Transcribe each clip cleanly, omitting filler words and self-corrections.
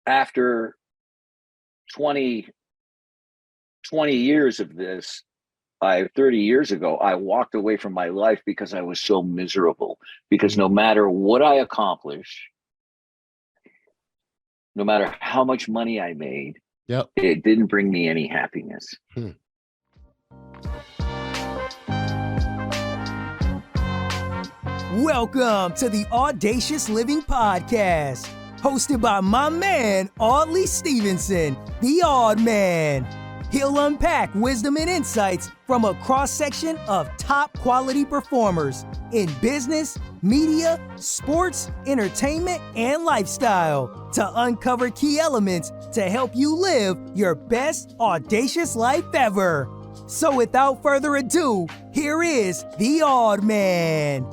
after 20 20 years of this, 30 years ago, I walked away from my life because I was so miserable. Because no matter what I accomplish, no matter how much money I made, Yep. it didn't bring me any happiness. Welcome to the Audacious Living Podcast, hosted by my man, Audley Stevenson, the Odd Man. He'll unpack wisdom and insights from a cross-section of top quality performers in business, media, sports, entertainment, and lifestyle to uncover key elements to help you live your best audacious life ever. So without further ado, here is the Odd Man.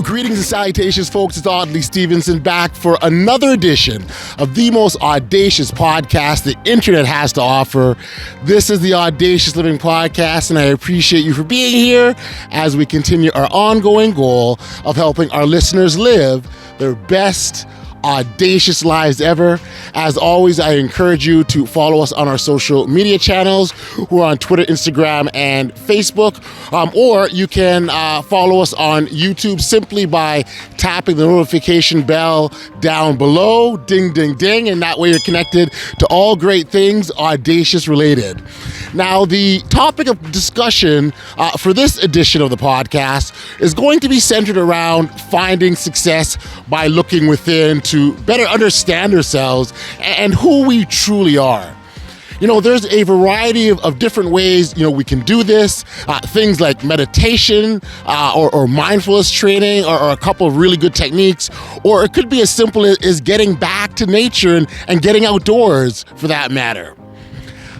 Greetings and salutations, folks. It's Audley Stevenson back for another edition of the most audacious podcast the internet has to offer. This is the Audacious Living Podcast, and I appreciate you for being here as we continue our ongoing goal of helping our listeners live their best audacious lives ever. As always, I encourage you to follow us on our social media channels. We're on Twitter, Instagram, and Facebook. Or you can follow us on YouTube simply by tapping the notification bell down below. Ding, ding, ding. And that way you're connected to all great things audacious related. Now, the topic of discussion for this edition of the podcast is going to be centered around finding success by looking within to better understand ourselves and who we truly are. You know, there's a variety of different ways, we can do this. Things like meditation or mindfulness training or a couple of really good techniques. Or it could be as simple as getting back to nature and getting outdoors for that matter.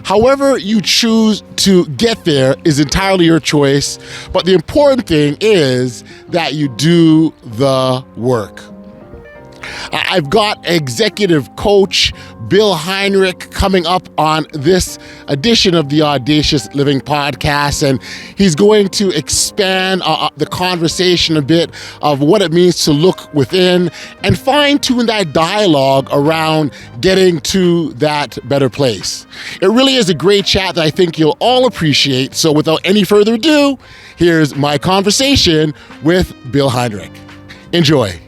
However you choose to get there is entirely your choice, but the important thing is that you do the work. I've got executive coach Bill Heinrich coming up on this edition of the Audacious Living Podcast, and he's going to expand the conversation a bit of what it means to look within and fine-tune that dialogue around getting to that better place. It really is a great chat that I think you'll all appreciate, so without any further ado, here's my conversation with Bill Heinrich. Enjoy.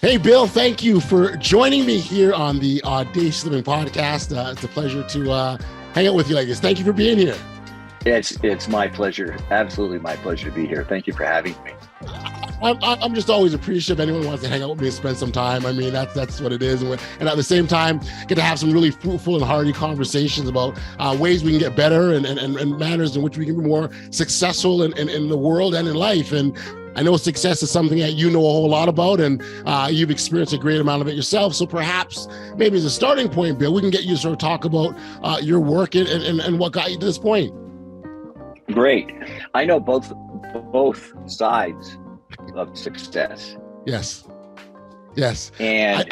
Hey, Bill, thank you for joining me here on the Audacious Living Podcast. It's a pleasure to hang out with you like this. Thank you for being here. It's my pleasure. Absolutely my pleasure to be here. Thank you for having me. I'm just always appreciative if anyone wants to hang out with me and spend some time. I mean, that's what it is. And at the same time, get to have some really fruitful and hearty conversations about ways we can get better and manners in which we can be more successful in the world and in life. And I know success is something that you know a whole lot about, and you've experienced a great amount of it yourself. So perhaps maybe as a starting point, Bill, we can get you to sort of talk about your work and what got you to this point. Great. I know both sides of success. Yes. And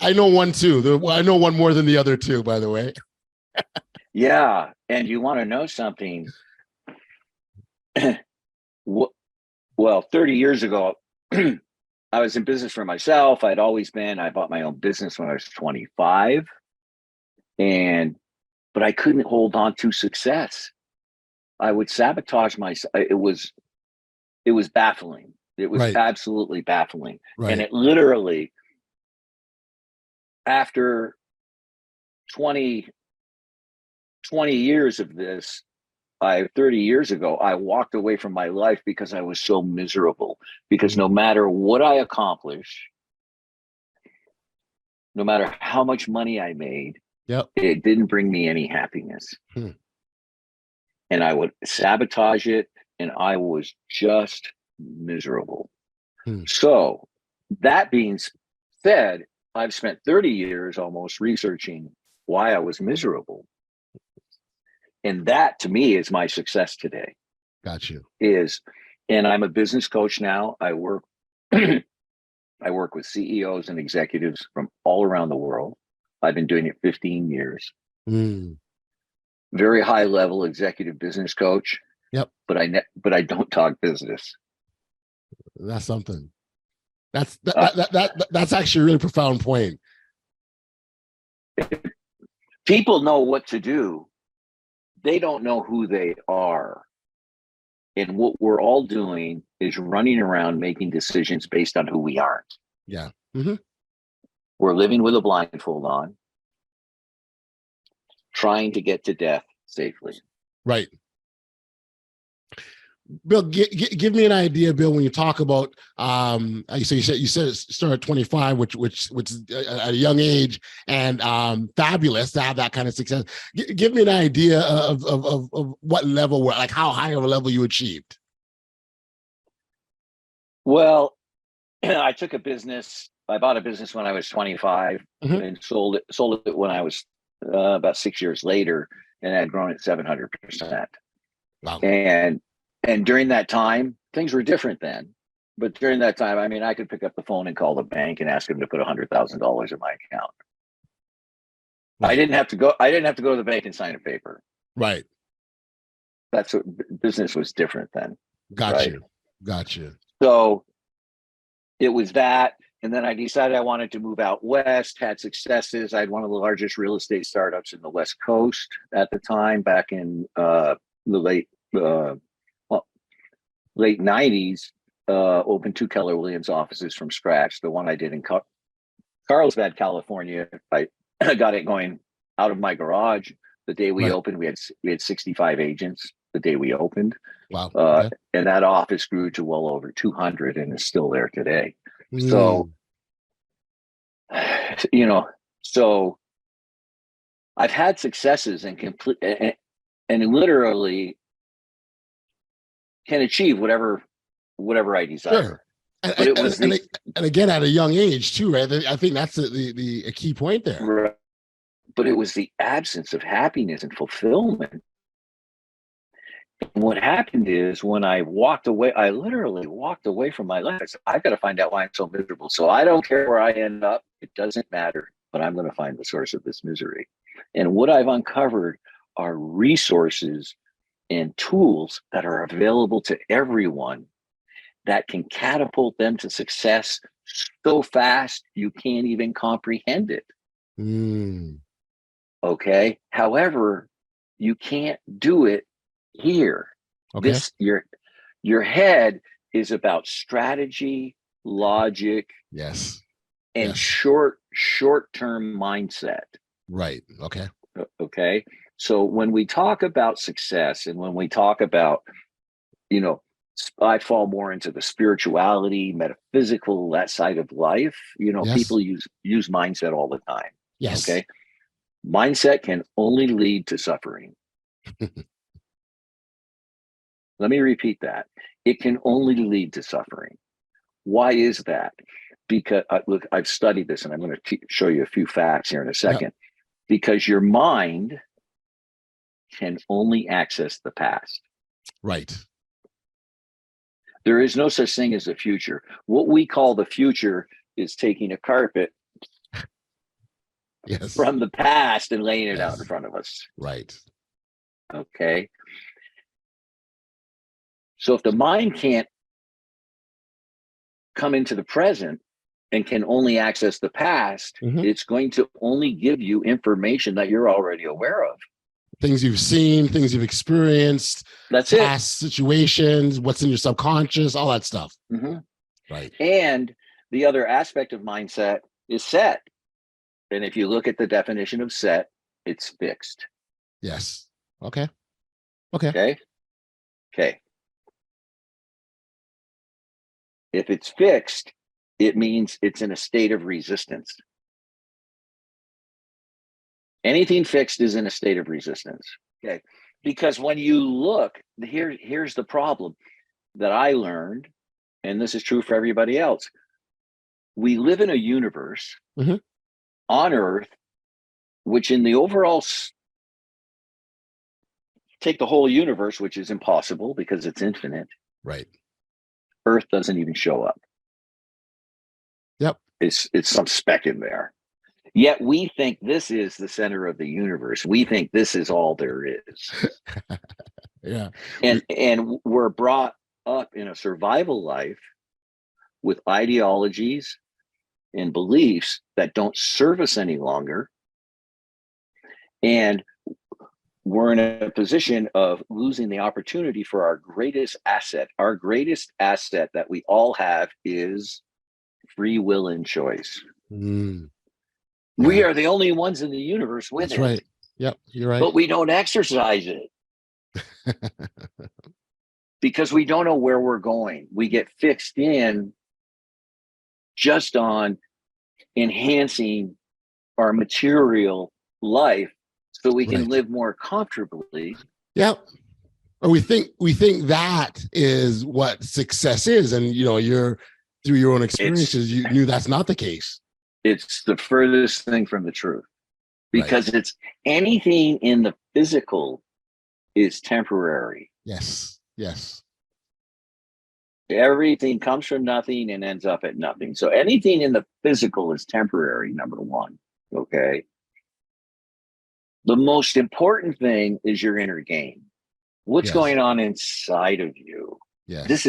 I know one too. I know one more than the other two, by the way. Yeah. And you want to know something? Well, 30 years ago, I was in business for myself. I bought my own business when I was 25. But I couldn't hold on to success. I would sabotage myself. It was baffling. It was absolutely baffling. Right. And it literally, after 20 years of this, 30 years ago, I walked away from my life because I was so miserable. Because no matter what I accomplish, no matter how much money I made, it didn't bring me any happiness. And I would sabotage it, and I was just miserable. So that being said, I've spent 30 years almost researching why I was miserable. And that to me is my success today. Got you. And I'm a business coach now. I work with CEOs and executives from all around the world. I've been doing it 15 years. Very high level executive business coach. Yep. But I don't talk business. That's something. That's actually a really profound point. People know what to do. They don't know who they are. And what we're all doing is running around making decisions based on who we aren't. Yeah. Mm-hmm. We're living with a blindfold on, trying to get to death safely. Right. Bill, give me an idea, Bill, when you talk about, so you said it started at 25, which is at a young age, and fabulous to have that kind of success. Give me an idea of what level, like how high of a level you achieved. Well, I took a business. I bought a business when I was 25 and sold it when I was about 6 years later, and had grown at 700%. Wow. And during that time, things were different then. But during that time, I mean, I could pick up the phone and call the bank and ask them to put $100,000 in my account. Right. I didn't have to go to the bank and sign a paper. Right. That's what business was different then. Gotcha. So it was that. And then I decided I wanted to move out west, had successes. I had one of the largest real estate startups in the West Coast at the time, back in the late 90s, opened 2 Keller Williams offices from scratch. The one I did in Carlsbad, California, I got it going out of my garage. The day we opened, we had 65 agents the day we opened. Wow. And that office grew to well over 200 and is still there today. So, so I've had successes and literally can achieve whatever I desire. Sure. And again, at a young age too, right? I think that's a key point there. Right. But it was the absence of happiness and fulfillment. And what happened is when I walked away, I literally walked away from my life. I said, I've got to find out why I'm so miserable. So I don't care where I end up. It doesn't matter, but I'm going to find the source of this misery. And what I've uncovered are resources and tools that are available to everyone that can catapult them to success so fast you can't even comprehend it. Okay. However, you can't do it here. Okay. Your head is about strategy, logic, and short-term mindset. Right. Okay. Okay. So when we talk about success and when we talk about, I fall more into the spirituality, metaphysical, that side of life. People use mindset all the time. Yes. Okay. Mindset can only lead to suffering. Let me repeat that. It can only lead to suffering. Why is that? Because look, I've studied this, and I'm going to show you a few facts here in a second. Yep. Because your mind can only access the past. Right. There is no such thing as the future. What we call the future is taking a carpet from the past and laying it out in front of us. Right. Okay. So if the mind can't come into the present and can only access the past, it's going to only give you information that you're already aware of. Things you've seen, things you've experienced, that's past situations, what's in your subconscious, all that stuff. Right. And the other aspect of mindset is set. And if you look at the definition of set, it's fixed. Yes. Okay. If it's fixed, it means it's in a state of resistance. Anything fixed is in a state of resistance. Okay. Because when you look, here's the problem that I learned, and this is true for everybody else. We live in a universe on Earth, which in the overall, take the whole universe, which is impossible because it's infinite. Right. Earth doesn't even show up. Yep. It's some speck in there. Yet we think this is the center of the universe. We think this is all there is. Yeah. And we're brought up in a survival life with ideologies and beliefs that don't serve us any longer. And we're in a position of losing the opportunity for our greatest asset. Our greatest asset that we all have is free will and choice. Mm. We are the only ones in the universe with That's it. right. Yep, you're right. But we don't exercise it because we don't know where we're going. We get fixed in just on enhancing our material life so we can live more comfortably. Yep. Or we think that is what success is. And you're through your own experiences, you knew that's not the case. It's the furthest thing from the truth, because it's anything in the physical is temporary. Yes. Everything comes from nothing and ends up at nothing. So anything in the physical is temporary, number one. Okay. The most important thing is your inner game. What's going on inside of you? Yes. This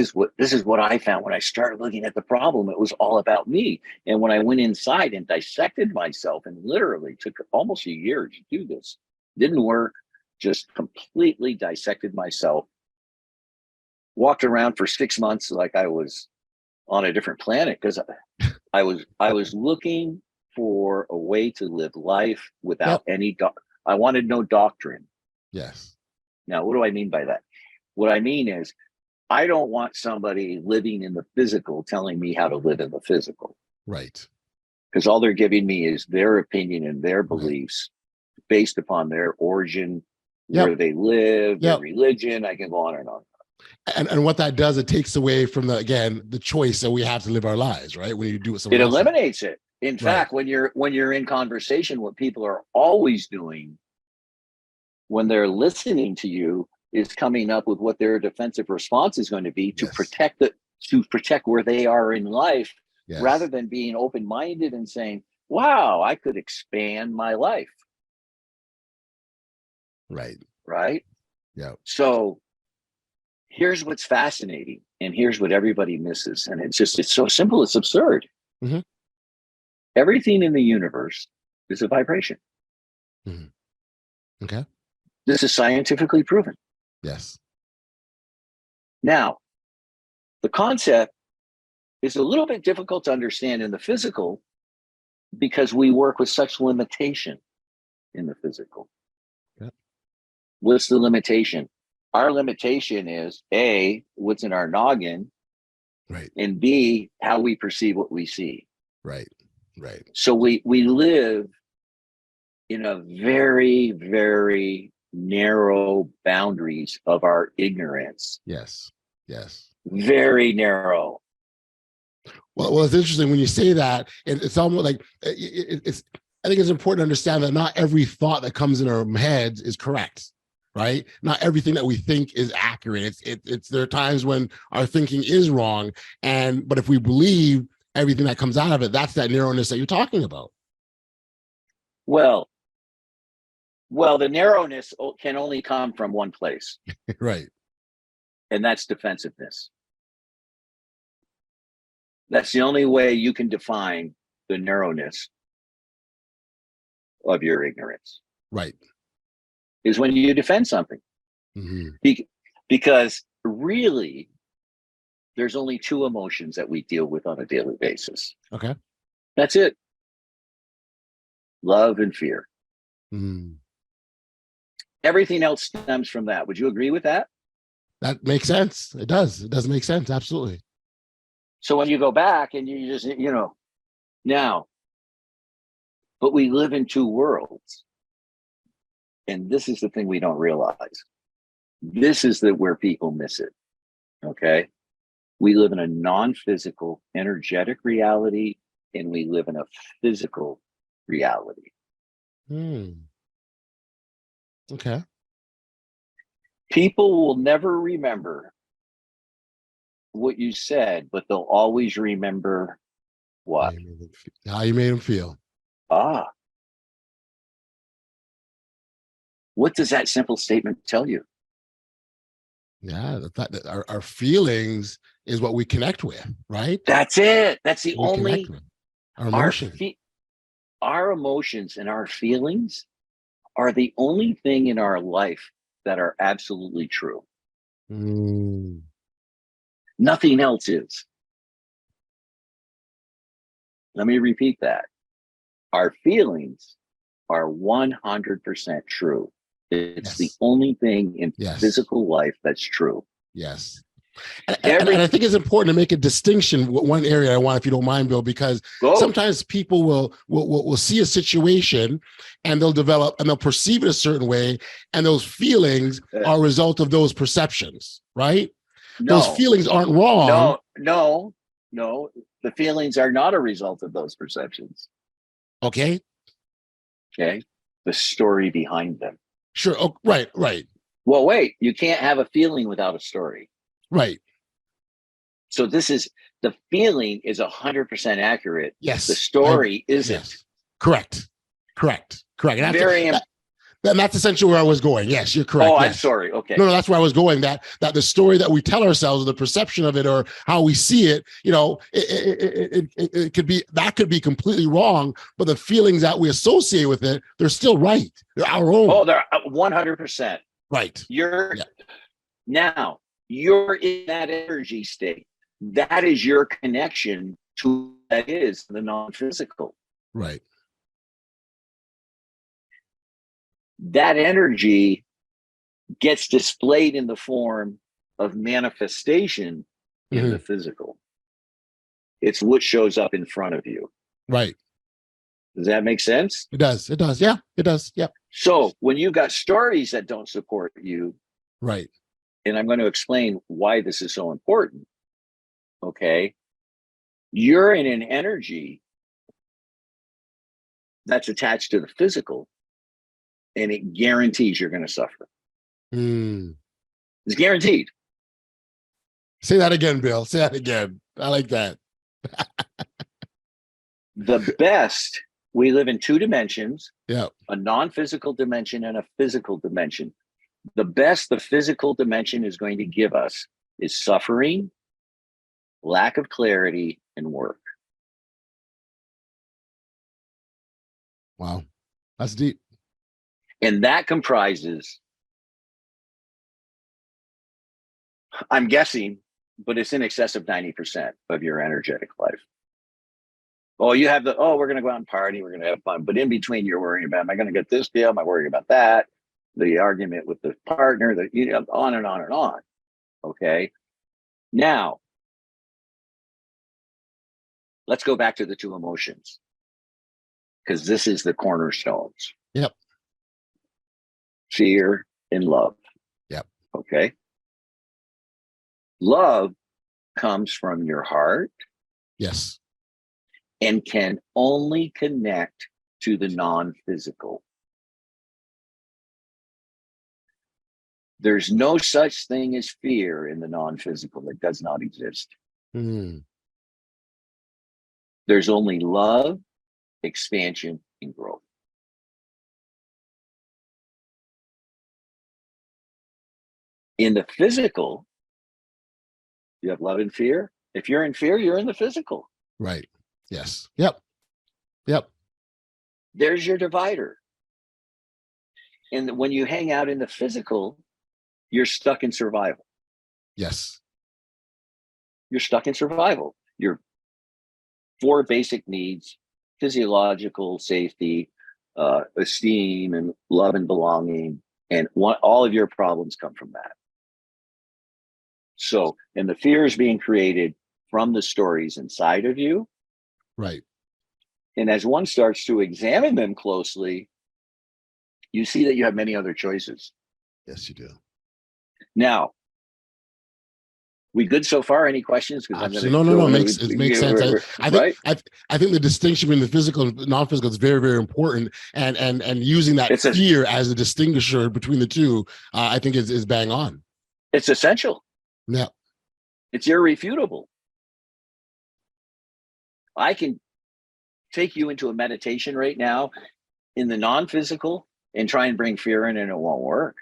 is what I found when I started looking at the problem. It was all about me. And when I went inside and dissected myself, and literally took almost a year to do this, didn't work, just completely dissected myself, walked around for 6 months like I was on a different planet, because I was looking for a way to live life without any I wanted no doctrine. Yes. Now, what do I mean by that? What I mean is, I don't want somebody living in the physical telling me how to live in the physical. Right. Because all they're giving me is their opinion and their beliefs based upon their origin, where they live, their religion. I can go on and on. And what that does, it takes away from the choice that we have to live our lives, right? When you do it, it eliminates it. In fact, when you're in conversation, what people are always doing when they're listening to you is coming up with what their defensive response is going to be to protect where they are in life, rather than being open-minded and saying, wow, I could expand my life. Right. Yeah. So here's what's fascinating, and here's what everybody misses. And it's so simple, it's absurd. Mm-hmm. Everything in the universe is a vibration. Mm-hmm. Okay. This is scientifically proven. Yes. Now, the concept is a little bit difficult to understand in the physical because we work with such limitation in the physical. Yeah. What's the limitation? Our limitation is A, what's in our noggin, and B, how we perceive what we see. Right. So we live in a very, very narrow boundaries of our ignorance. Yes. Very narrow. Well, it's interesting when you say that, and it's almost like it's. I think it's important to understand that not every thought that comes in our heads is correct, right? Not everything that we think is accurate. It's there are times when our thinking is wrong, but if we believe everything that comes out of it, that's that narrowness that you're talking about. Well, the narrowness can only come from one place. Right. And that's defensiveness. That's the only way you can define the narrowness of your ignorance. Right. Is when you defend something. Mm-hmm. Because really, there's only two emotions that we deal with on a daily basis. Okay. That's it. Love and fear. Mm. Everything else stems from that. Would you agree with that? That makes sense. It does. It does make sense. Absolutely. So when you go back and you just, now, but we live in two worlds. And this is the thing we don't realize. This is where people miss it. Okay. We live in a non-physical, energetic reality, and we live in a physical reality. Okay. People will never remember what you said, but they'll always remember what? How you made them feel. What does that simple statement tell you? Yeah, the fact that our feelings is what we connect with, right? That's it. That's the We only, connect with our emotion. Our emotions and our feelings are the only thing in our life that are absolutely true. Nothing else is. Let me repeat that. Our feelings are 100% true. It's the only thing in physical life that's true. Yes. And I think it's important to make a distinction. One area I want, if you don't mind, Bill, because sometimes people will see a situation and they'll perceive it a certain way, and those feelings are a result of those perceptions, right? No, those feelings aren't wrong. No. The feelings are not a result of those perceptions. Okay. The story behind them. Sure. Oh, right. Well, wait, you can't have a feeling without a story. Right. So the feeling is 100% accurate. Yes. The story isn't. Yes. Correct. And that's essentially where I was going. Yes, you're correct. Oh, yes. I'm sorry. Okay. No, that's where I was going. That the story that we tell ourselves, or the perception of it, or how we see it, it could be completely wrong, but the feelings that we associate with it, they're still right. They're our own. Oh, they're 100%. Right. Now you're in that energy state. That is your connection to that is the non-physical. Right. That energy gets displayed in the form of manifestation in the physical. It's what shows up in front of you. Right. Does that make sense? It does. Yeah, it does. Yeah. So when you've got stories that don't support you, right. And I'm going to explain why this is so important. Okay. You're in an energy that's attached to the physical, and it guarantees you're going to suffer. It's guaranteed. Say that again, Bill. Say that again. I like that. The best, we live in two dimensions, a non-physical dimension and a physical dimension. The best the physical dimension is going to give us is suffering, lack of clarity, and work. Wow. That's deep. And that comprises, I'm guessing, but it's in excess of 90% of your energetic life. Oh, you have we're going to go out and party, we're going to have fun. But in between, you're worrying about, am I going to get this deal? Am I worrying about that? The argument with the partner, on and on and on. Okay. Now, let's go back to the two emotions, because this is the cornerstones. Yep. Fear and love. Yep. Okay. Love comes from your heart. Yes. And can only connect to the non-physical. There's no such thing as fear in the non-physical. It does not exist. There's only love, expansion, and growth. In the physical, you have love and fear. If you're in fear, you're in the physical. Right. Yes. Yep. There's your divider. And when you hang out in the physical, you're stuck in survival. Yes. You're stuck in survival. Your 4 basic needs: physiological safety, esteem, and love and belonging. And all of your problems come from that. So, and the fear is being created from the stories inside of you. Right. And as one starts to examine them closely, you see that you have many other choices. Yes, you do. Now, we good so far? Any questions? Absolutely. No. It makes sense. I think the distinction between the physical and non-physical is very, very important. And using that fear as a distinguisher between the two, I think is bang on. It's essential. Yeah. It's irrefutable. I can take you into a meditation right now in the non-physical and try and bring fear in, and it won't work.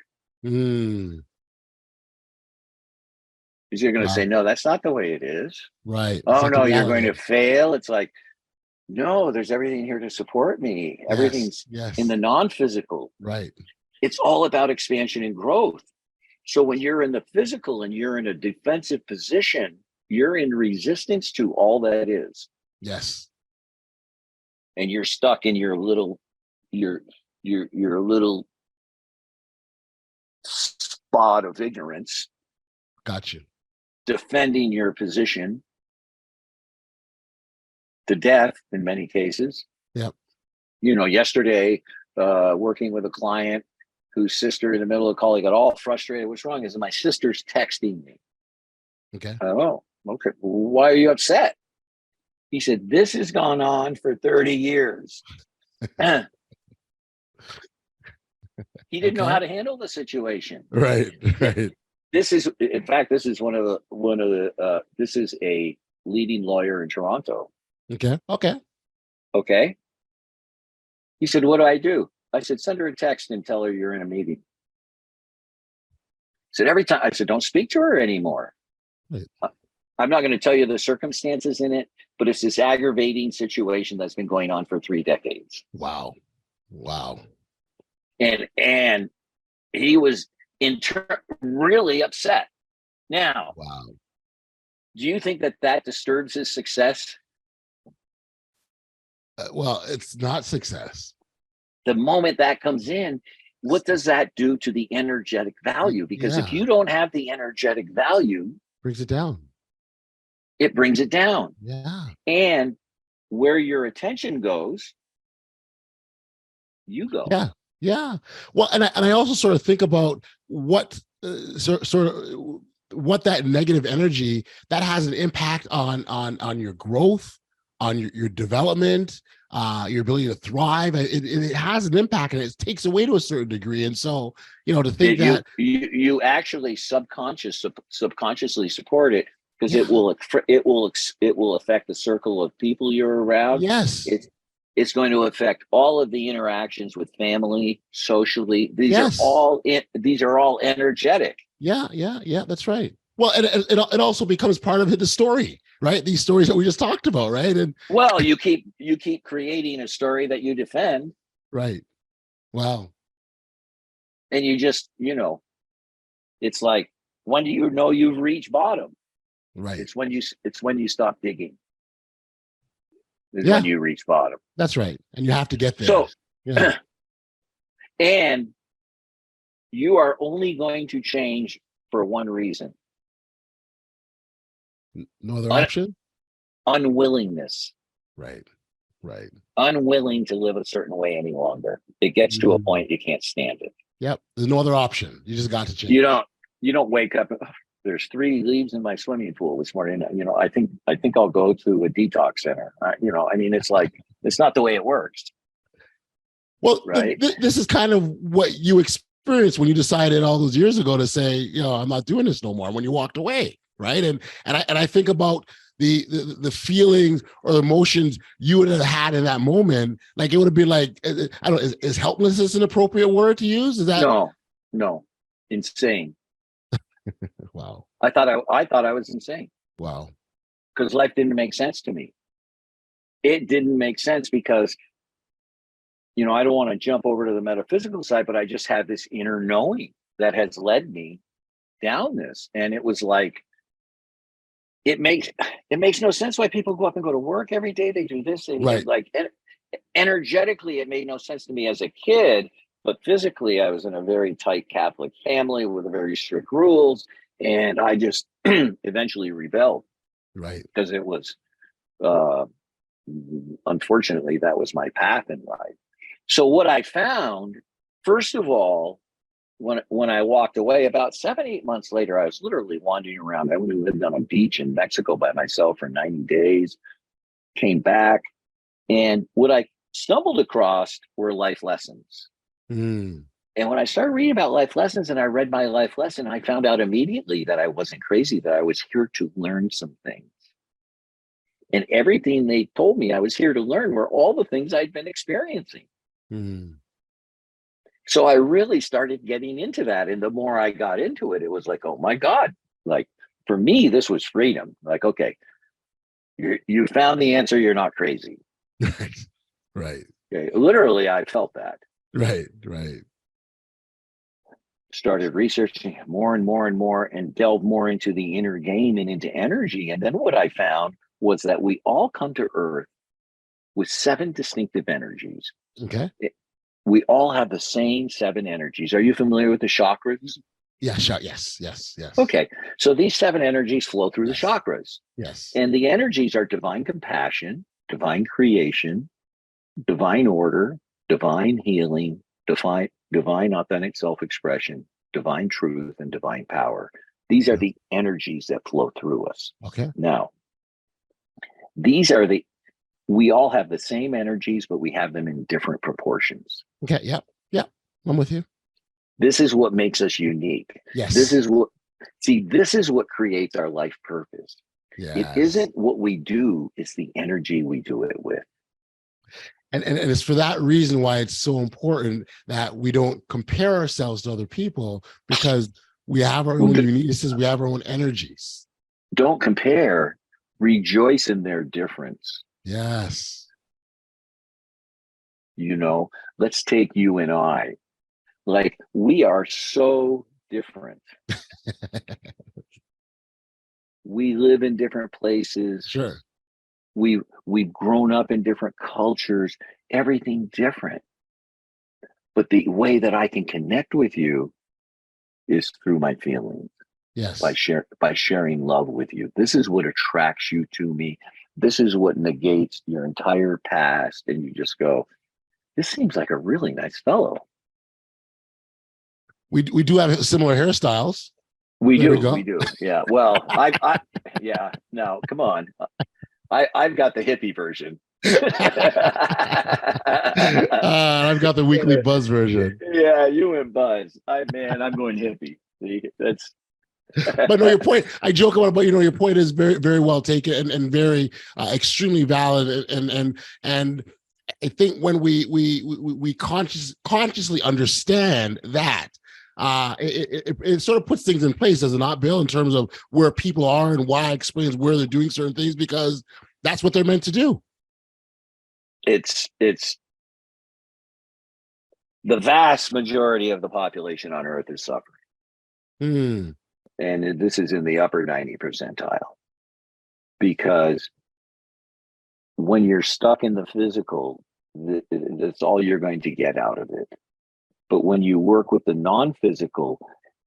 Because you're going to say, no, that's not the way it is. Right. Oh, no, you're going to fail. It's like, no, there's everything here to support me. Everything's in the non-physical. Right. It's all about expansion and growth. So when you're in the physical and you're in a defensive position, you're in resistance to all that is. Yes. And you're stuck in your little spot of ignorance. Gotcha. Defending your position to death in many cases. Yep. Yesterday, working with a client whose sister in the middle of the call, he got all frustrated. What's wrong? Is my sister's texting me. Okay. Oh, okay. Why are you upset? He said, this has gone on for 30 years. He didn't know how to handle the situation. Right. Right. This is, in fact, this is this is a leading lawyer in Toronto. Okay. Okay. He said, what do I do? I said, send her a text and tell her you're in a meeting. He said, every time. I said, don't speak to her anymore. Right. I'm not going to tell you the circumstances in it, but it's this aggravating situation that's been going on for 3 decades. Wow. And he was really upset. Now, do you think that disturbs his success? Well, it's not success. The moment that comes in, what does that do to the energetic value? Because if you don't have the energetic value, brings it down. It brings it down. Yeah. And where your attention goes, you go. Yeah. Well, and I also sort of think about what sort of what that negative energy that has an impact on your growth, on your development, your ability to thrive. It has an impact, and it takes away to a certain degree. And so, to think that you actually subconsciously support it, because it will affect the circle of people you're around. Yes. It's going to affect all of the interactions with family, socially. These are all energetic. Yeah, that's right. Well, and it also becomes part of the story, right? These stories that we just talked about, right? And well, you keep creating a story that you defend. Right. Wow. And you just, it's like, when do you know you've reached bottom? Right. It's when you stop digging. When you reach bottom. That's right. And you have to get there. So, and you are only going to change for one reason. No other option? Unwillingness. Right. Unwilling to live a certain way any longer. It gets to a point you can't stand it. Yep. There's no other option. You just got to change. You don't wake up. There's 3 leaves in my swimming pool this morning. I think I'll go to a detox center. It's like, it's not the way it works. Well, right. This is kind of what you experienced when you decided all those years ago to say, I'm not doing this no more. When you walked away, right? And I think about the feelings or the emotions you would have had in that moment. Like, it would have been like, I don't know, is helplessness an appropriate word to use? Is that no, insane. Wow. I thought I was insane. Wow. Because life didn't make sense to me. It didn't make sense because, I don't want to jump over to the metaphysical side, but I just had this inner knowing that has led me down this. And it was like, it makes no sense why people go up and go to work every day. They do this. Right. Like, energetically, it made no sense to me as a kid. But physically, I was in a very tight Catholic family with very strict rules. And I just eventually rebelled. Right. Because it was, unfortunately, that was my path in life. So what I found, first of all, when I walked away, about 7-8 months later, I was literally wandering around. I lived on a beach in Mexico by myself for 90 days, came back. And what I stumbled across were life lessons. Mm. And when I started reading about life lessons and I read my life lesson, I found out immediately that I wasn't crazy, that I was here to learn some things. And everything they told me I was here to learn were all the things I'd been experiencing. Mm. So I really started getting into that. And the more I got into it, it was like, oh my God, like for me, this was freedom. Like, okay, you found the answer. You're not crazy. Right. Okay. Literally, I felt that. Right. Started researching more and more and more and delved more into the inner game and into energy. And then what I found was that we all come to Earth with 7 distinctive energies. Okay. We all have the same 7 energies. Are you familiar with the chakras? Yeah, yes. Okay. So these 7 energies flow through the chakras. Yes. And the energies are divine compassion, divine creation, divine order, divine healing, divine authentic self-expression, divine truth, and divine power. These are the energies that flow through us. Okay. Now, we all have the same energies, but we have them in different proportions. Okay. Yep. I'm with you. This is what makes us unique. Yes. This is what creates our life purpose. Yes. It isn't what we do, it's the energy we do it with. And it's for that reason why it's so important that we don't compare ourselves to other people, because we have our own uniquenesses, we have our own energies. Don't compare, rejoice in their difference. Yes. Let's take you and I. Like, we are so different. We live in different places. Sure. We've grown up in different cultures, everything different. But the way that I can connect with you is through my feelings. Yes. By sharing love with you. This is what attracts you to me. This is what negates your entire past. And you just go, this seems like a really nice fellow. We do have similar hairstyles. We do. Yeah. Well, no, come on. I've got the hippie version. I've got the weekly buzz version. Yeah, you and Buzz. I'm going hippie. That's. But no, your point. I joke about it, but your point is very, very well taken and very extremely valid. And I think when we consciously understand that. It sort of puts things in place, does it not, Bill, in terms of where people are and why it explains where they're doing certain things, because that's what they're meant to do. It's the vast majority of the population on Earth is suffering. And this is in the upper 90 percentile. Because when you're stuck in the physical, that's all you're going to get out of it. But when you work with the non-physical,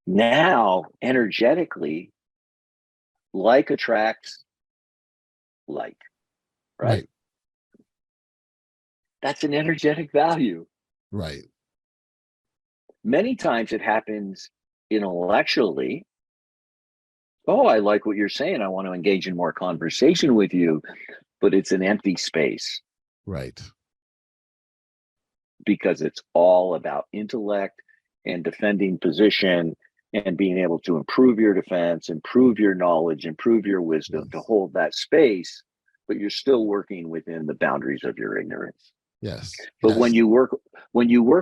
now energetically, like attracts like, right? That's an energetic value. Right. Many times it happens intellectually. Oh, I like what you're saying. I want to engage in more conversation with you, but it's an empty space. Right. Because it's all about intellect and defending position and being able to improve your defense, improve your knowledge, improve your wisdom to hold that space, but you're still working within the boundaries of your ignorance. Yes. But when you work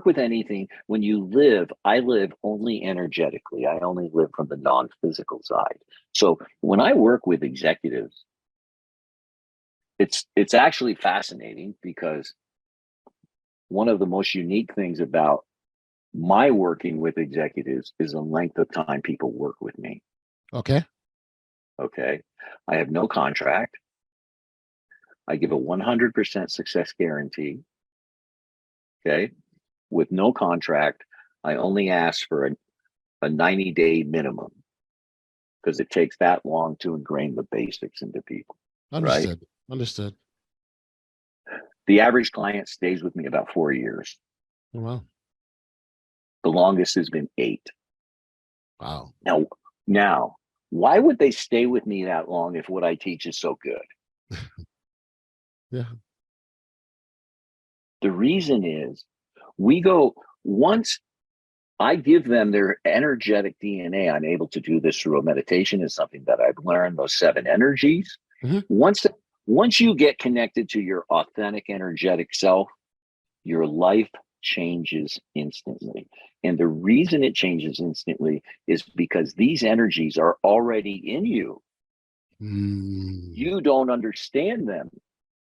with anything, I live only energetically. I only live from the non-physical side. So when I work with executives, it's actually fascinating, because one of the most unique things about my working with executives is the length of time people work with me. Okay. I have no contract. I give a 100% success guarantee. Okay. With no contract, I only ask for a 90-day minimum, because it takes that long to ingrain the basics into people. Understood. Right? Understood. The average client stays with me about 4 years. Oh, wow. The longest has been 8. Wow. Now, why would they stay with me that long if what I teach is so good? Yeah. The reason is once I give them their energetic DNA, I'm able to do this through a meditation. Is something that I've learned, those 7 energies. Once you get connected to your authentic energetic self, your life changes instantly. And the reason it changes instantly is because these energies are already in you. You don't understand them.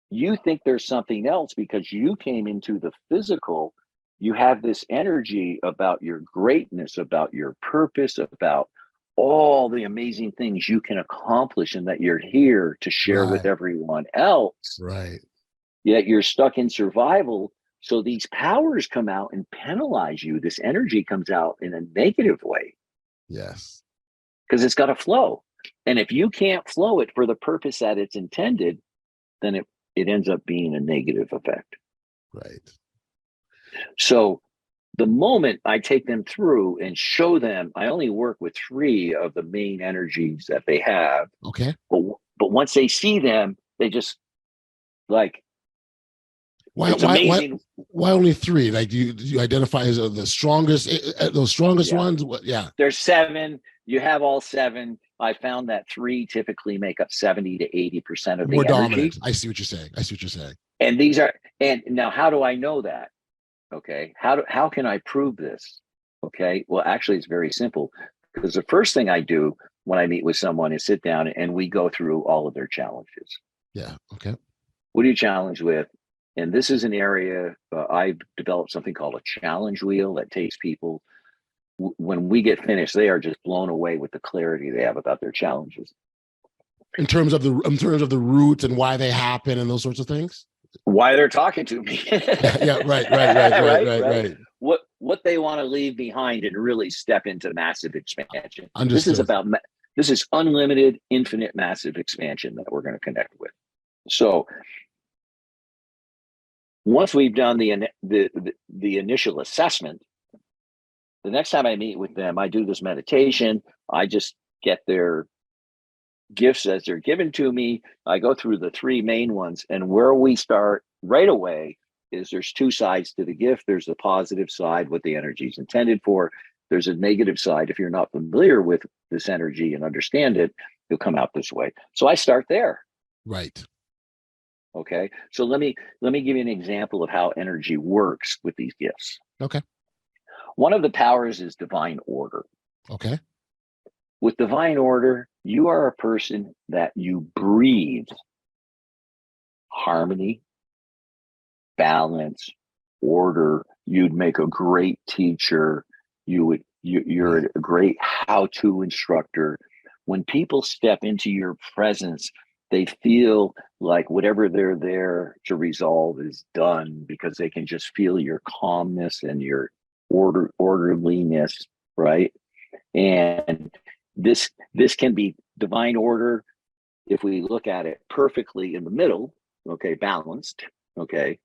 You think there's something else because you came into the physical. You have this energy about your greatness, about your purpose, about all the amazing things you can accomplish and that you're here to share with everyone else. Right. Yet you're stuck in survival. So these powers come out and penalize you. This energy comes out in a negative way. Yes. Because it's got to flow. And if you can't flow it for the purpose that it's intended, then it ends up being a negative effect. Right. So the moment I take them through and show them, I only work with 3 of the main energies that they have. Okay. But once they see them, they just like, it's amazing. Why only 3? Like, do you identify as the strongest, those strongest ones? Yeah. There's 7. You have all 7. I found that 3 typically make up 70 to 80% of the more energy. Dominant. I see what you're saying. And these are, and now how do I know that? Okay. How can I prove this? Okay. Well, actually, it's very simple, because the first thing I do when I meet with someone is sit down and we go through all of their challenges. Yeah. Okay. What are you challenged with? And this is an area I've developed something called a challenge wheel that takes people, when we get finished, they are just blown away with the clarity they have about their challenges. In terms of the roots and why they happen and those sorts of things. Why they're talking to me. Right. What they want to leave behind and really step into massive expansion. Understood. This is unlimited, infinite, massive expansion that we're going to connect with. So once we've done the initial assessment, the next time I meet with them, I do this meditation. I just get their gifts as they're given to me. I go through the 3 main ones, and where we start right away is there's 2 sides to the gift. There's the positive side, what the energy is intended for. There's a negative side. If you're not familiar with this energy and understand it, you'll come out this way. So I start there. Right. Okay. So let me give you an example of how energy works with these gifts. Okay. One of the powers is divine order. Okay. With divine order, you are a person that you breathe harmony, balance, order. You'd make a great teacher. You're a great how-to instructor. When people step into your presence, they feel like whatever they're there to resolve is done, because they can just feel your calmness and your orderliness, right? And this can be divine order if we look at it perfectly in the middle, okay, balanced, okay.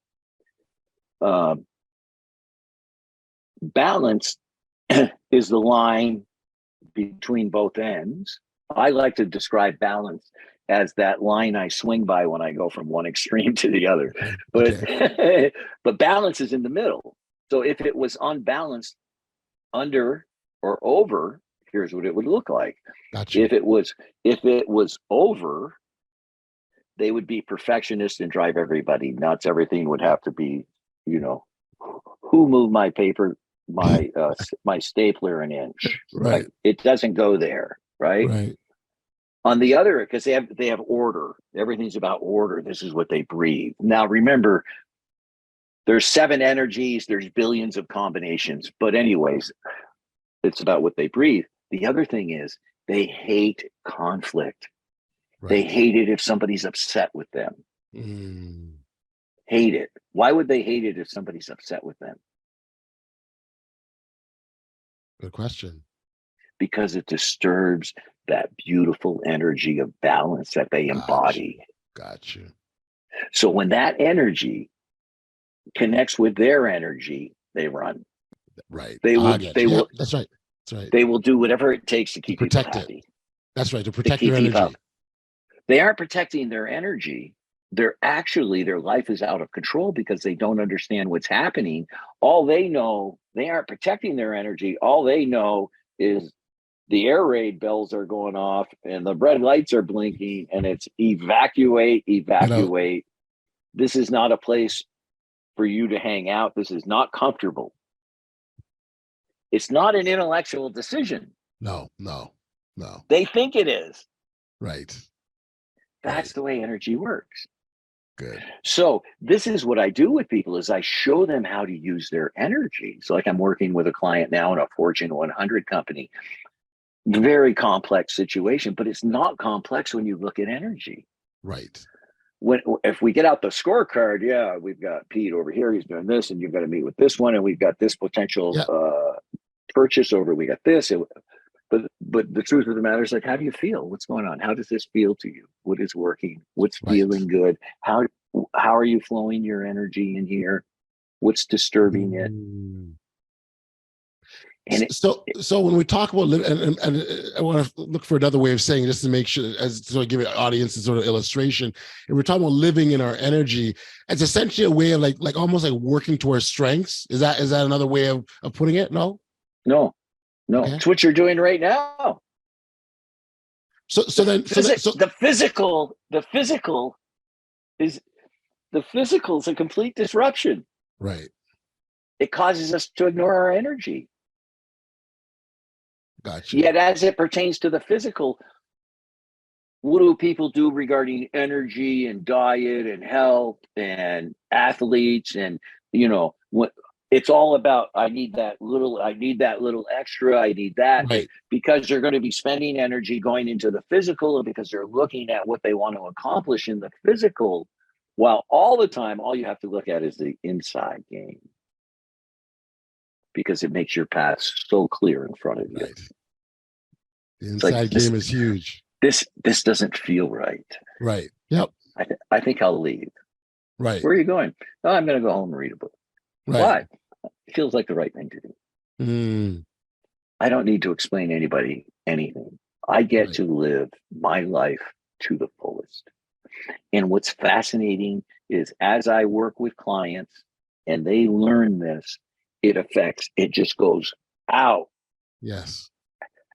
Balanced is the line between both ends. I like to describe balance as that line I swing by when I go from one extreme to the other. But okay. But balance is in the middle. So if it was unbalanced, under or over, here's what it would look like. Gotcha. If it was over, they would be perfectionists and drive everybody nuts. Everything would have to be, who moved my paper, my stapler an inch. Right. Like, it doesn't go there, right? Right. On the other, because they have order. Everything's about order. This is what they breathe. Now remember, there's 7 energies, there's billions of combinations. But anyways, it's about what they breathe. The other thing is they hate conflict. Right. They hate it if somebody's upset with them. Hate it. Why would they hate it if somebody's upset with them? Good question. Because it disturbs that beautiful energy of balance that they embody. Gotcha. So when that energy connects with their energy, they run. Right. They will. That's right. They will do whatever it takes to keep protect people happy. That's right. To protect their energy. They aren't protecting their energy. Their life is out of control because they don't understand what's happening. All they know, they aren't protecting their energy. All they know is the air raid bells are going off and the red lights are blinking and it's evacuate. This is not a place for you to hang out. This is not comfortable. It's not an intellectual decision. No. They think it is. Right. That's the way energy works. Good. So this is what I do with people is I show them how to use their energy. So like I'm working with a client now in a Fortune 100 company. Very complex situation, but it's not complex when you look at energy. Right. If we get out the scorecard, yeah, we've got Pete over here, he's doing this, and you've got to meet with this one, and we've got this potential purchase over, we got this. But the truth of the matter is, like, how do you feel? What's going on? How does this feel to you? What is working? What's feeling good? How are you flowing your energy in here? What's disturbing it? And so when we talk about and I want to look for another way of saying it just to make sure, as so I give the audience a sort of illustration. And we're talking about living in our energy. It's essentially a way of like almost like working towards strengths. Is that another way of putting it? No. Okay. It's what you're doing right now. The physical is a complete disruption. Right. It causes us to ignore our energy. Gotcha. Yet as it pertains to the physical, what do people do regarding energy and diet and health and athletes? And, what it's all about, I need that little extra, I need that. Right. Because they're going to be spending energy going into the physical, because they're looking at what they want to accomplish in the physical, while all the time, all you have to look at is the inside game. Because it makes your path so clear in front of you. Right. The inside game is huge. This doesn't feel right. Right. Yep. I think I'll leave. Right. Where are you going? Oh, I'm going to go home and read a book. Right. Why? It feels like the right thing to do. I don't need to explain anybody anything. I get to live my life to the fullest. And what's fascinating is as I work with clients and they learn this, it just goes out. Yes.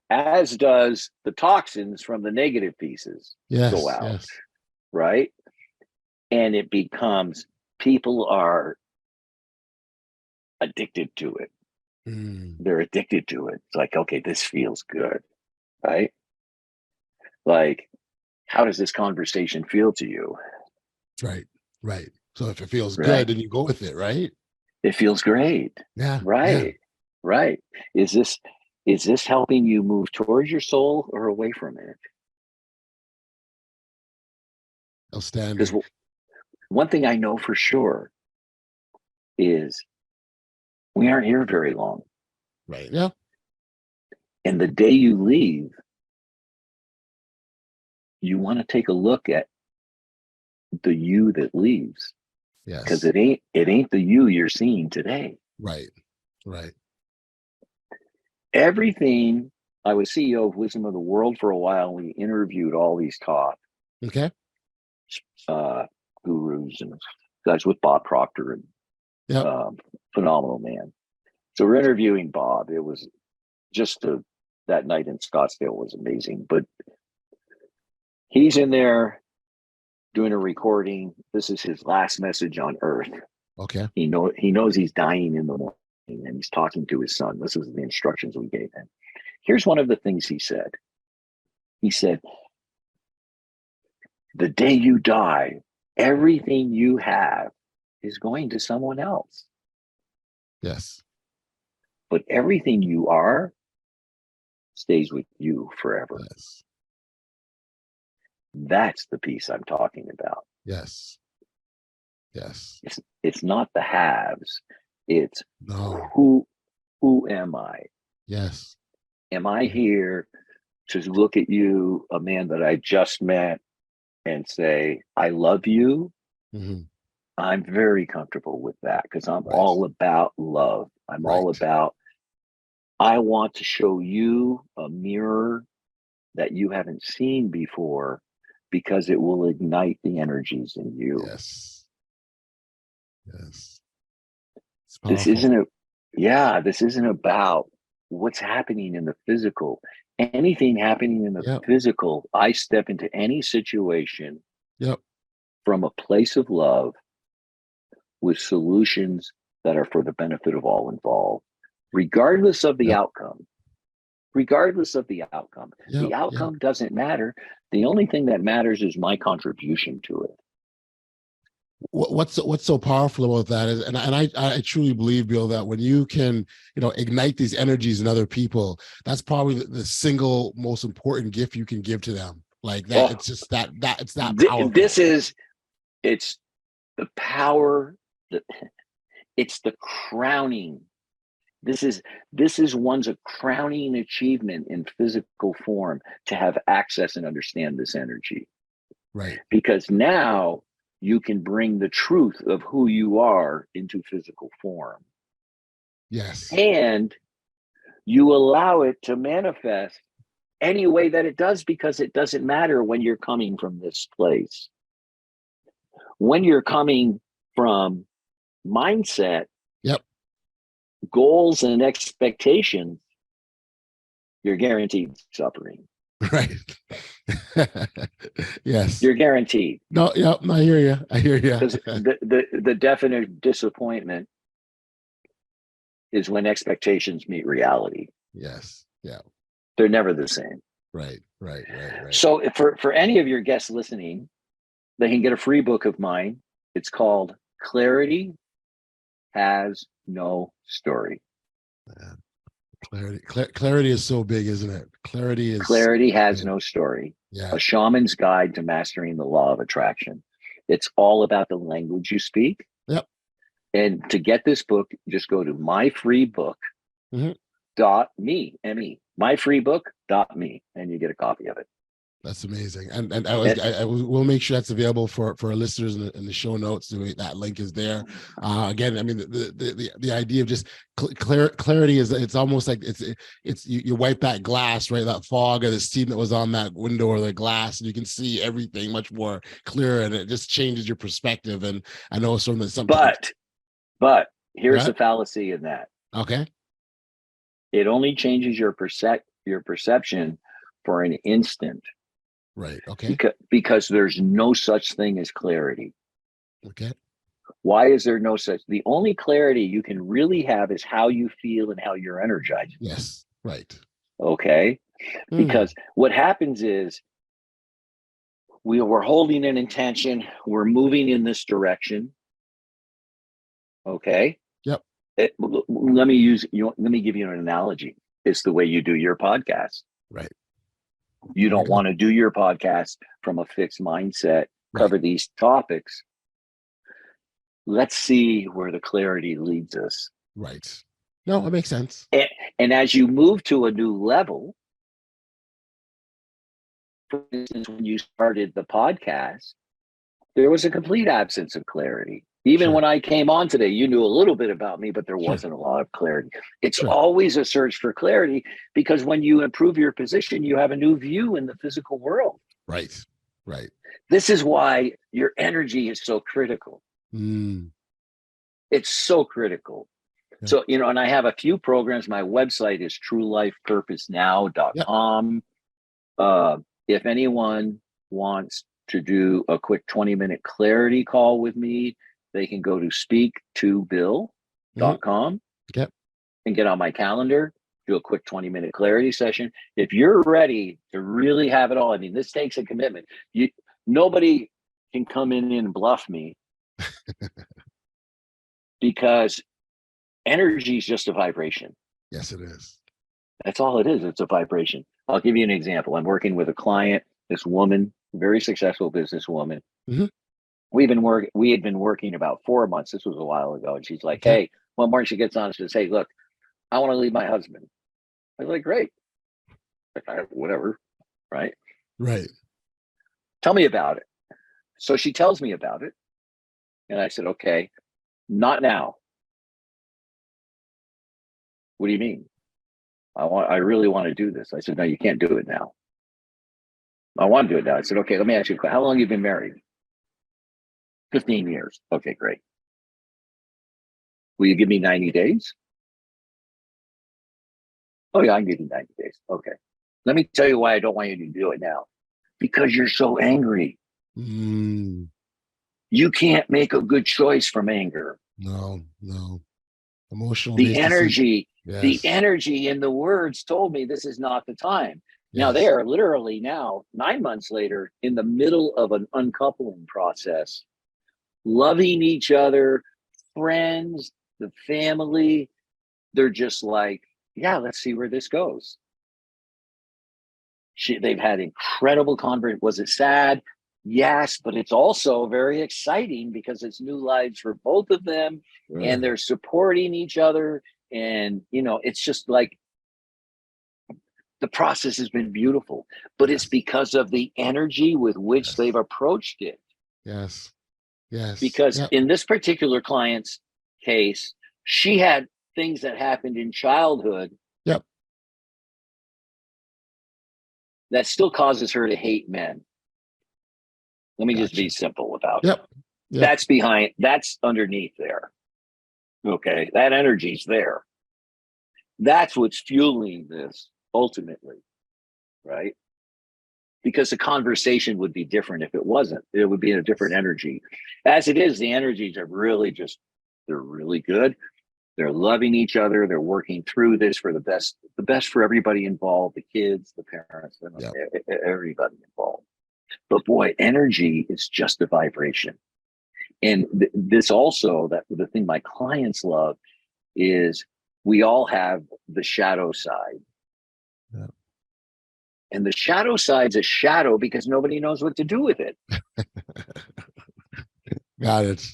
As does the toxins from the negative pieces go out. Yes. Right. And it becomes, people are addicted to it. They're addicted to it. It's like, okay, this feels good. Right. Like, how does this conversation feel to you? Right. Right. So if it feels good, then you go with it, right? It feels great. Yeah. Right. Yeah. Right. Is this helping you move towards your soul or away from it? Outstanding. Because one thing I know for sure is we aren't here very long. Right. Yeah. And the day you leave, you want to take a look at the you that leaves. Yes. Because it ain't the you you're seeing today. Right. Right. Everything. I was CEO of Wisdom of the World for a while. We interviewed all these top gurus and guys with Bob Proctor and phenomenal man. So we're interviewing Bob. It was that night in Scottsdale was amazing. But he's in there doing a recording. This is his last message on Earth. Okay. He knows he's dying in the morning, and he's talking to his son. This was the instructions we gave him. Here's one of the things he said. He said, the day you die, everything you have is going to someone else. Yes. But everything you are stays with you forever. Yes. That's the piece I'm talking about. Yes. Yes. It's not the haves. It's who am I? Yes. Am I here to look at you, a man that I just met, and say, I love you? Mm-hmm. I'm very comfortable with that because I'm all about love. I'm all about, I want to show you a mirror that you haven't seen before because it will ignite the energies in you. Yes. Yes. This isn't about what's happening in the physical. Anything happening in the physical, I step into any situation from a place of love with solutions that are for the benefit of all involved, regardless of the outcome. Regardless of the outcome. The outcome doesn't matter. The only thing that matters is my contribution to it. What's so powerful about that is, and I truly believe, Bill, that when you can, ignite these energies in other people, that's probably the single most important gift you can give to them. Like that, it's just it's that powerful. It's the power. It's the crowning. This is one's a crowning achievement in physical form to have access and understand this energy. Right. Because now you can bring the truth of who you are into physical form. Yes. And you allow it to manifest any way that it does, because it doesn't matter when you're coming from this place. When you're coming from mindset, goals and expectations, you're guaranteed suffering. Right. Yes. You're guaranteed. No, I hear you. Because the definite disappointment is when expectations meet reality. Yes. Yeah. They're never the same. Right. So for any of your guests listening, they can get a free book of mine. It's called Clarity Has No Story. Clarity is so big, isn't it? Clarity has no story. Yeah. A shaman's guide to mastering the law of attraction. It's all about the language you speak. Yep. And to get this book, just go to myfreebook.me, myfreebook.me, and you get a copy of it. That's amazing. And I will make sure that's available for our listeners in the show notes. That link is there. Again, I mean, the idea of just clarity is, it's almost like it's you wipe that glass, right? That fog or the steam that was on that window or the glass, and you can see everything much more clear, and it just changes your perspective. And I know something. But here's the fallacy in that. Okay. It only changes your perception for an instant. Right. Okay. Because there's no such thing as clarity. Okay. Why is there no such? The only clarity you can really have is how you feel and how you're energized. Yes. Right. Okay. Because what happens is we're holding an intention. We're moving in this direction. Okay. Yep. Let me give you an analogy. It's the way you do your podcast. Right. You don't want to do your podcast from a fixed mindset, cover these topics. Let's see where the clarity leads us. Right. No, it makes sense. And as you move to a new level, for instance, when you started the podcast, there was a complete absence of clarity. Even when I came on today, you knew a little bit about me, but there wasn't a lot of clarity. It's always a search for clarity, because when you improve your position, you have a new view in the physical world. Right. This is why your energy is so critical. It's so critical. Yeah. So, and I have a few programs. My website is truelifepurposenow.com. If anyone wants to do a quick 20-minute clarity call with me, they can go to speak2bill.com and get on my calendar, do a quick 20-minute clarity session. If you're ready to really have it all, I mean, this takes a commitment. Nobody can come in and bluff me because energy is just a vibration. Yes, it is. That's all it is. It's a vibration. I'll give you an example. I'm working with a client, this woman, very successful businesswoman. We had been working about 4 months. This was a while ago. And she's like, hey, one morning she gets on and says, hey, look, I want to leave my husband. I was like, great. Whatever. Right. Tell me about it. So she tells me about it. And I said, okay, not now. What do you mean? I really want to do this. I said, no, you can't do it now. I want to do it now. I said, okay, let me ask you, how long have you been married? 15 years. Okay, great. Will you give me 90 days? Oh yeah, I can give you 90 days. Okay. Let me tell you why I don't want you to do it now. Because you're so angry. You You can't make a good choice from anger. No. Emotional. The energy, yes. the energy in the words told me this is not the time. Yes. Now they are literally now 9 months later in the middle of an uncoupling process, loving each other, friends, the family. They're just like, yeah, let's see where this goes. They've had incredible conversation. Was it sad? Yes, but it's also very exciting because it's new lives for both of them, and they're supporting each other. And, it's just like the process has been beautiful, but it's because of the energy with which they've approached it. Yes. Because in this particular client's case, she had things that happened in childhood that still causes her to hate men. Let me just be simple about it. That's underneath there. Okay. That energy's there. That's what's fueling this ultimately. Right. Because the conversation would be different if it wasn't. It would be in a different energy. As it is, the energies are really they're really good. They're loving each other. They're working through this for the best for everybody involved, the kids, the parents, everybody involved. But boy, energy is just a vibration. And this also, that the thing my clients love is we all have the shadow side. Yeah. And the shadow side's a shadow because nobody knows what to do with it. Got it.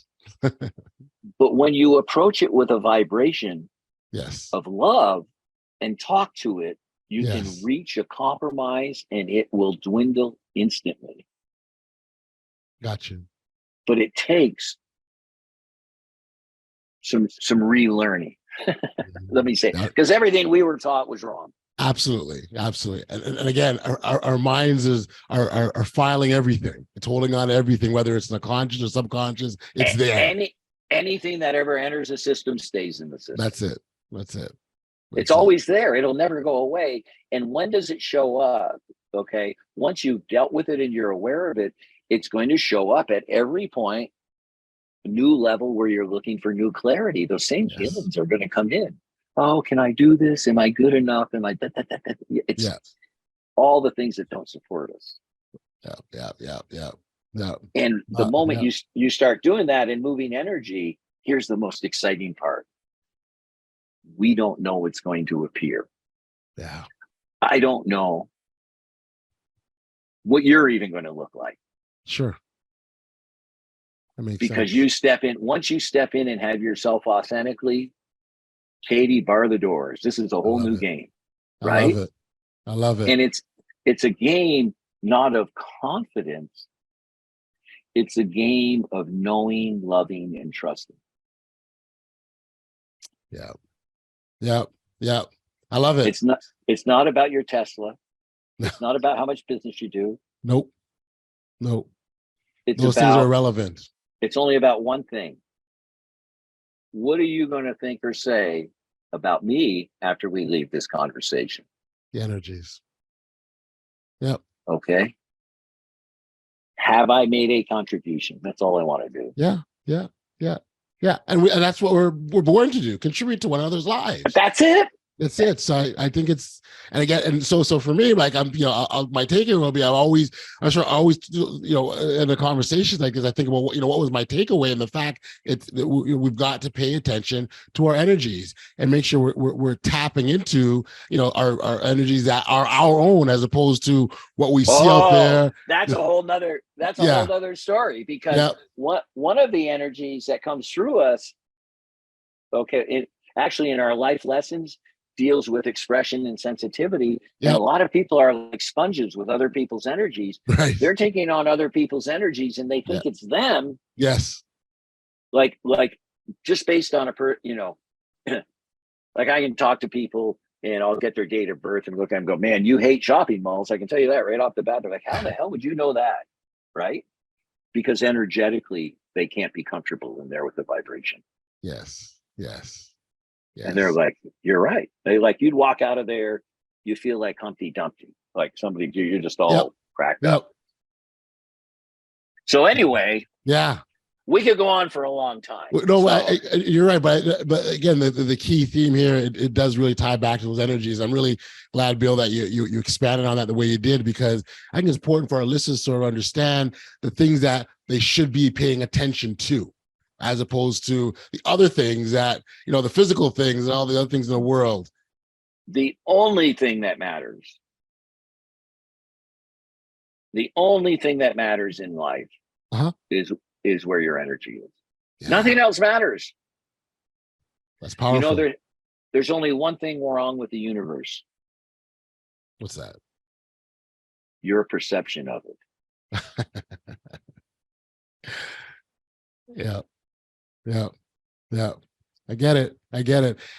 But when you approach it with a vibration of love and talk to it, you can reach a compromise and it will dwindle instantly. Got you. But it takes some relearning. Let me say, because everything we were taught was wrong. Absolutely. And again, our minds are filing everything. It's holding on to everything, whether it's in the conscious or subconscious. It's there. Anything that ever enters the system stays in the system. That's it. It's always there. It'll never go away. And when does it show up? Okay. Once you've dealt with it and you're aware of it, it's going to show up at every point, a new level where you're looking for new clarity. Those same feelings are going to come in. Oh, can I do this? Am I good enough? Am I It's all the things that don't support us. Yeah. And the moment you start doing that and moving energy, here's the most exciting part. We don't know what's going to appear. Yeah. I don't know what you're even going to look like. Sure. That makes because sense. Once you step in and have yourself authentically, Katie, bar the doors. This is a whole new game. Right? I love it. And it's a game not of confidence. It's a game of knowing, loving, and trusting. Yeah. I love it. It's not about your Tesla. It's not about how much business you do. Nope. Things are irrelevant. It's only about one thing. What are you going to think or say about me after we leave this conversation? The energies. Yep. Okay. Have I made a contribution? That's all I want to do. Yeah. And that's what we're born to do: contribute to one another's lives. That's it. That's it. So I think it's, and again, and so for me, like my takeaway will be, I always, in the conversations like this, I think about what was my takeaway, and the fact we've got to pay attention to our energies and make sure we're tapping into our energies that are our own, as opposed to what we see out there. That's a whole nother story, because one of the energies that comes through us, actually in our life lessons, deals with expression and sensitivity. And a lot of people are like sponges with other people's energies. Right. They're taking on other people's energies and they think it's them. Yes. Like just based on like I can talk to people and I'll get their date of birth and look at them and go, man, you hate shopping malls. I can tell you that right off the bat. They're like, how the hell would you know that? Right? Because energetically, they can't be comfortable in there with the vibration. Yes. And they're like, you're right. They you'd walk out of there, you feel like Humpty Dumpty, like somebody, you're just all cracked up. So anyway, We could go on for a long time. No, you're right, but again, the key theme here, it does really tie back to those energies. I'm really glad, Bill, that you expanded on that the way you did, because I think it's important for our listeners to sort of understand the things that they should be paying attention to, as opposed to the other things that, the physical things and all the other things in the world. The only thing that matters in life is where your energy is. Yeah. Nothing else matters. That's powerful. There's only one thing wrong with the universe. What's that? Your perception of it. Yeah. I get it.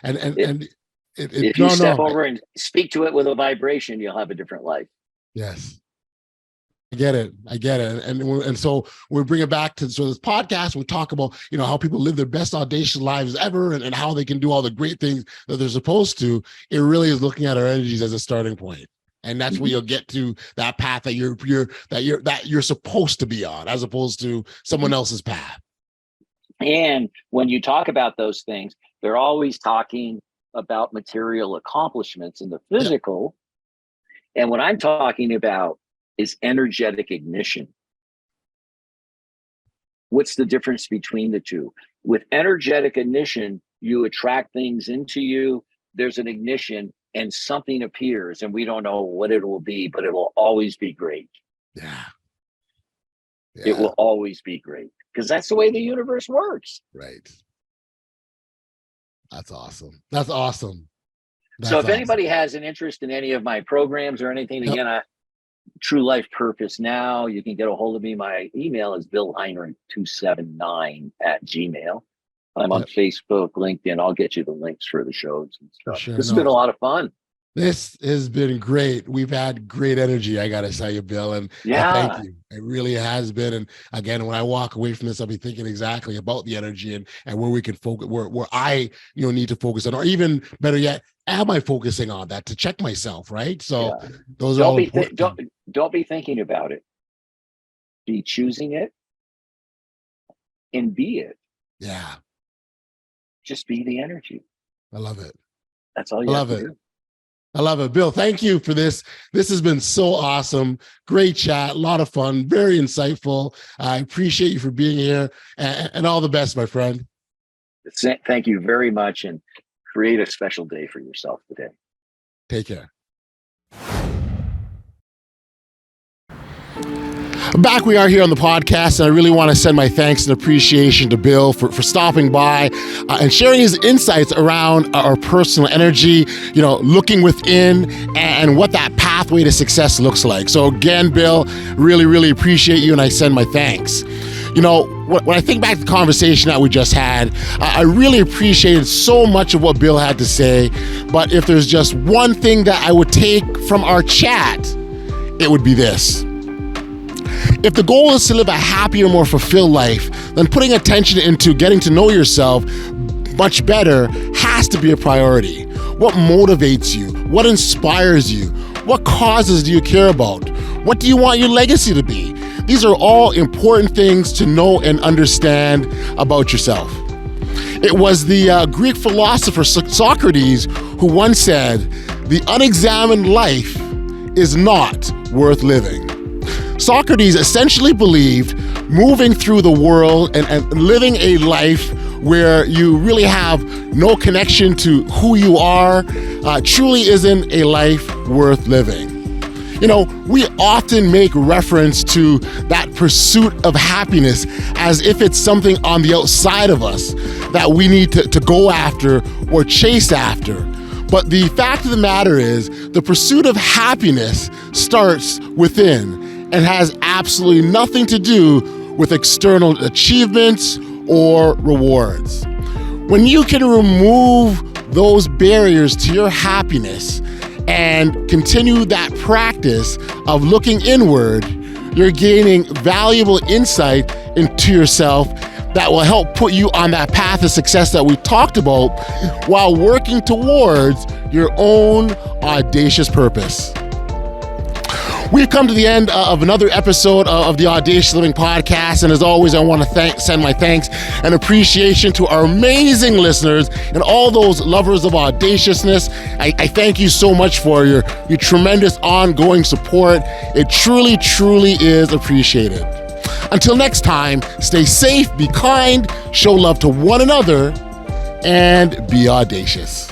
And if you step over and speak to it with a vibration, you'll have a different life. Yes. I get it. And so we bring it back to this podcast. We talk about, how people live their best audacious lives ever, and how they can do all the great things that they're supposed to. It really is looking at our energies as a starting point. And that's where you'll get to that path that you're supposed to be on, as opposed to someone else's path. And when you talk about those things, they're always talking about material accomplishments in the physical. Yeah. And what I'm talking about is energetic ignition. What's the difference between the two? With energetic ignition, you attract things into you. There's an ignition and something appears, and we don't know what it will be, but it will always be great. Yeah. It will always be great, because that's the way the universe works. Right. That's awesome. So if anybody has an interest in any of my programs or anything, again, True Life Purpose Now, you can get a hold of me. My email is billheinrich279@gmail. I'm on Facebook, LinkedIn. I'll get you the links for the shows and stuff. Sure, this has been a lot of fun. This has been great. We've had great energy, I got to tell you, Bill. And thank you. It really has been. And again, when I walk away from this, I'll be thinking exactly about the energy and where we can focus, where I need to focus on, or even better yet, am I focusing on that to check myself, right? So those are all important. Don't be thinking about it. Be choosing it and be it. Yeah. Just be the energy. I love it. That's all you have to do. I love it. Bill, thank you for this. This has been so awesome. Great chat, a lot of fun, very insightful. I appreciate you for being here, and all the best, my friend. Thank you very much, and create a special day for yourself today. Take care. Back we are here on the podcast, and I really want to send my thanks and appreciation to Bill for stopping by and sharing his insights around our personal energy, looking within and what that pathway to success looks like. So again, Bill, really, really appreciate you, and I send my thanks. When I think back to the conversation that we just had, I really appreciated so much of what Bill had to say, but if there's just one thing that I would take from our chat, it would be this. If the goal is to live a happier, more fulfilled life, then putting attention into getting to know yourself much better has to be a priority. What motivates you? What inspires you? What causes do you care about? What do you want your legacy to be? These are all important things to know and understand about yourself. It was the Greek philosopher Socrates who once said, "The unexamined life is not worth living." Socrates essentially believed moving through the world and living a life where you really have no connection to who you are truly isn't a life worth living. We often make reference to that pursuit of happiness as if it's something on the outside of us that we need to go after or chase after. But the fact of the matter is, the pursuit of happiness starts within and has absolutely nothing to do with external achievements or rewards. When you can remove those barriers to your happiness and continue that practice of looking inward, you're gaining valuable insight into yourself that will help put you on that path of success that we talked about while working towards your own audacious purpose. We've come to the end of another episode of the Audacious Living Podcast, and as always, I want to send my thanks and appreciation to our amazing listeners and all those lovers of audaciousness. I thank you so much for your tremendous ongoing support. It truly, truly is appreciated. Until next time, stay safe, be kind, show love to one another, and be audacious.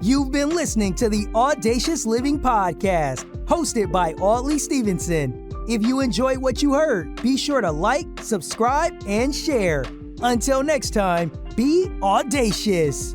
You've been listening to the Audacious Living Podcast, hosted by Audley Stevenson. If you enjoyed what you heard, be sure to like, subscribe, and share. Until next time, be audacious.